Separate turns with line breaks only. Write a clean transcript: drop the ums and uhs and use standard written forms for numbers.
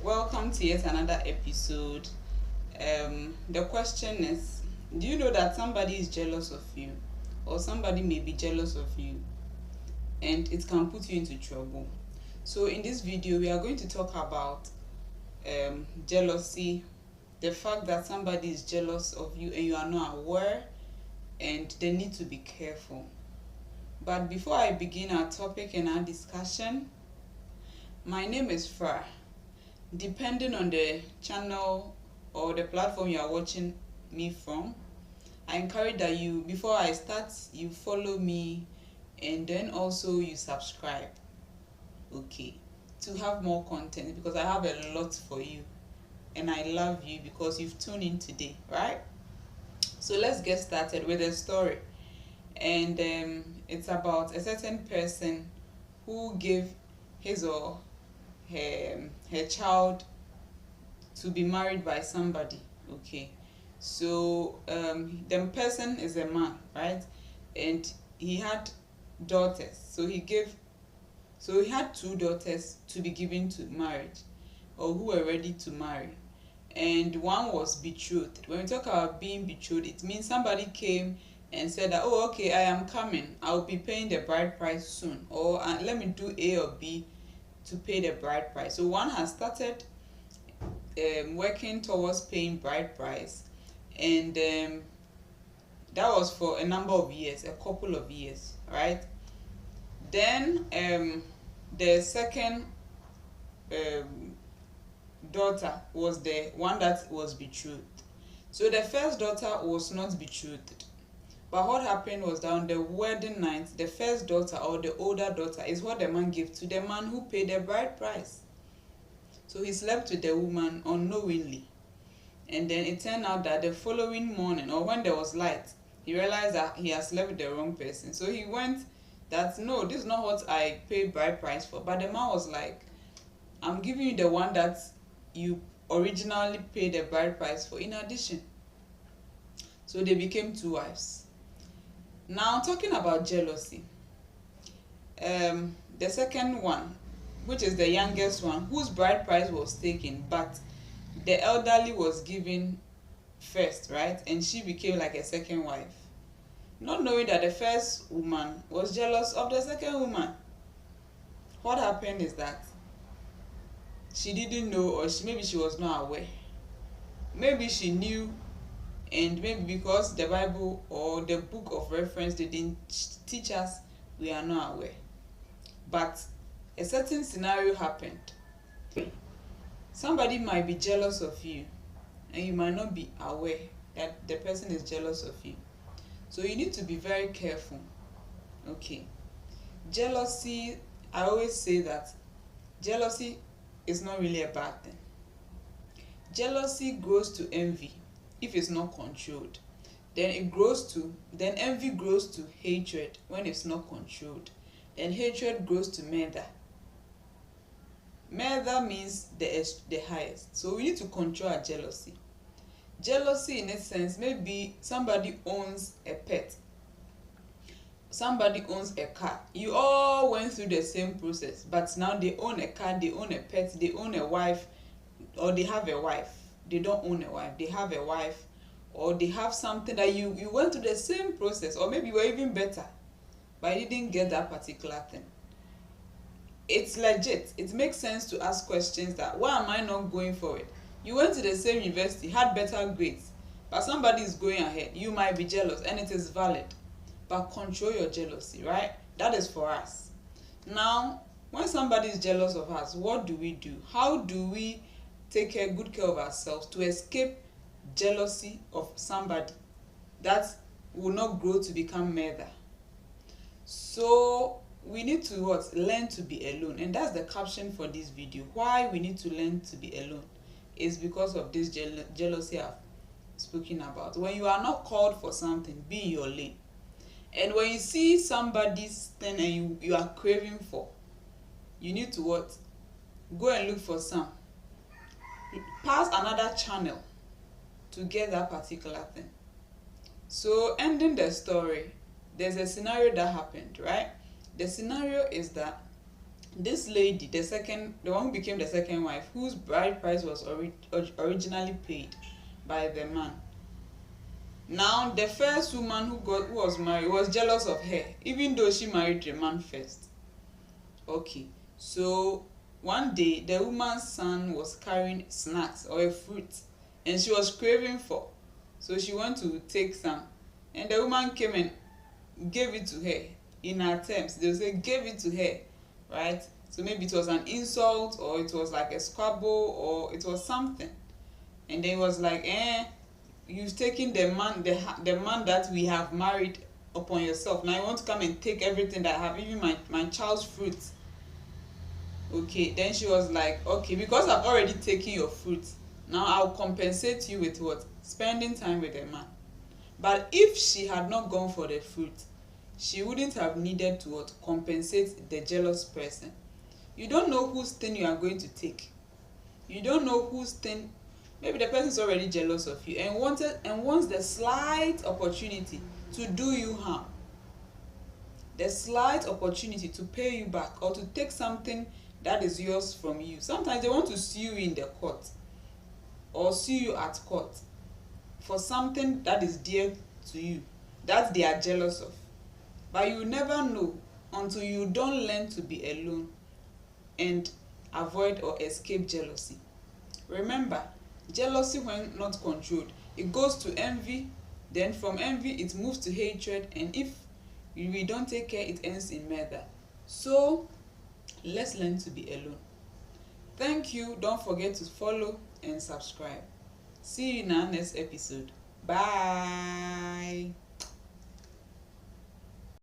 Welcome to yet another episode. The question is, do you know that somebody is jealous of you, or somebody may be jealous of you, and it can put you into trouble? So in this video we are going to talk about jealousy, the fact that somebody is jealous of you and you are not aware, and they need to be careful. But before I begin our topic and our discussion, my name is Fra. Depending on the channel or the platform you are watching me from, I encourage that you, before I start, you follow me and then also you subscribe, okay, to have more content, because I have a lot for you and I love you because you've tuned in today, right? So let's get started with a story. And it's about a certain person who gave his or her child to be married by somebody, okay. So the person is a man, right? And he had daughters, so he had two daughters to be given to marriage, or who were ready to marry, and one was betrothed. When we talk about being betrothed, it means somebody came and said that, oh, okay, I am coming, I'll be paying the bride price soon, or let me do A or B to pay the bride price. So one has started working towards paying bride price, and that was for a number of years, a couple of years, right? Then the second daughter was the one that was betrothed. So the first daughter was not betrothed, but what happened was that on the wedding night, the first daughter, or the older daughter, is what the man gave to the man who paid the bride price. So he slept with the woman unknowingly, and then it turned out that the following morning, or when there was light, he realized that he had slept with the wrong person. So he went that, no, this is not what I paid bride price for. But the man was like, I'm giving you the one that you originally paid the bride price for in addition. So they became two wives. Now, talking about jealousy, the second one, which is the youngest one, whose bride price was taken, but the elderly was given first, right? And she became like a second wife, not knowing that the first woman was jealous of the second woman. What happened is that she didn't know, or maybe she was not aware. Maybe she knew, and maybe because the Bible or the book of reference didn't teach us, we are not aware. But a certain scenario happened. Somebody might be jealous of you, and you might not be aware that the person is jealous of you. So you need to be very careful, okay. Jealousy, I always say that jealousy is not really a bad thing. Jealousy grows to envy if it's not controlled. Then envy grows to hatred when it's not controlled. Then hatred grows to murder. Murder means the highest. So we need to control our jealousy. Jealousy, in a sense, maybe somebody owns a pet, somebody owns a car. You all went through the same process, but now they own a car, they own a pet, they own a wife, or they have a wife. They don't own a wife, they have a wife, or they have something that you went through the same process, or maybe you were even better, but you didn't get that particular thing. It's legit. It makes sense to ask questions that, why am I not going for it? You went to the same university, had better grades, but somebody is going ahead. You might be jealous, and it is valid, but control your jealousy, right? That is for us. Now, when somebody is jealous of us, what do we do? How do we take good care of ourselves to escape jealousy of somebody that will not grow to become murder? So we need to learn to be alone, and that's the caption for this video. Why we need to learn to be alone is because of this jealousy I've spoken about. When you are not called for something, be in your lane. And when you see somebody's thing and you are craving for, you need to go and look for some, pass another channel to get that particular thing. So ending the story, there's a scenario that happened, right? The scenario is that This lady, the one who became the second wife, whose bride price was originally paid by the man. Now the first woman who was married was jealous of her, even though she married the man first. Okay, so one day the woman's son was carrying snacks or a fruit, and she was craving for, so she went to take some, and the woman came and gave it to her. In her terms, they will say gave it to her, right? So maybe it was an insult, or it was like a squabble, or it was something. And then it was like, you've taken the man that we have married upon yourself. Now you want to come and take everything that I have, even my child's fruit. Okay, then she was like, okay, because I've already taken your fruit, now I'll compensate you with what? Spending time with the man. But if she had not gone for the fruit, she wouldn't have needed to what? Compensate the jealous person. You don't know whose thing you are going to take. You don't know whose thing. Maybe the person is already jealous of you and wants the slight opportunity to do you harm, the slight opportunity to pay you back or to take something that is yours from you. Sometimes they want to sue you in the court or sue you at court for something that is dear to you, that they are jealous of. But you never know until you don't learn to be alone and avoid or escape jealousy. Remember, jealousy, when not controlled, it goes to envy, then from envy it moves to hatred, and if we don't take care, it ends in murder. So let's learn to be alone. Thank you. Don't forget to follow and subscribe. See you in our next episode. Bye.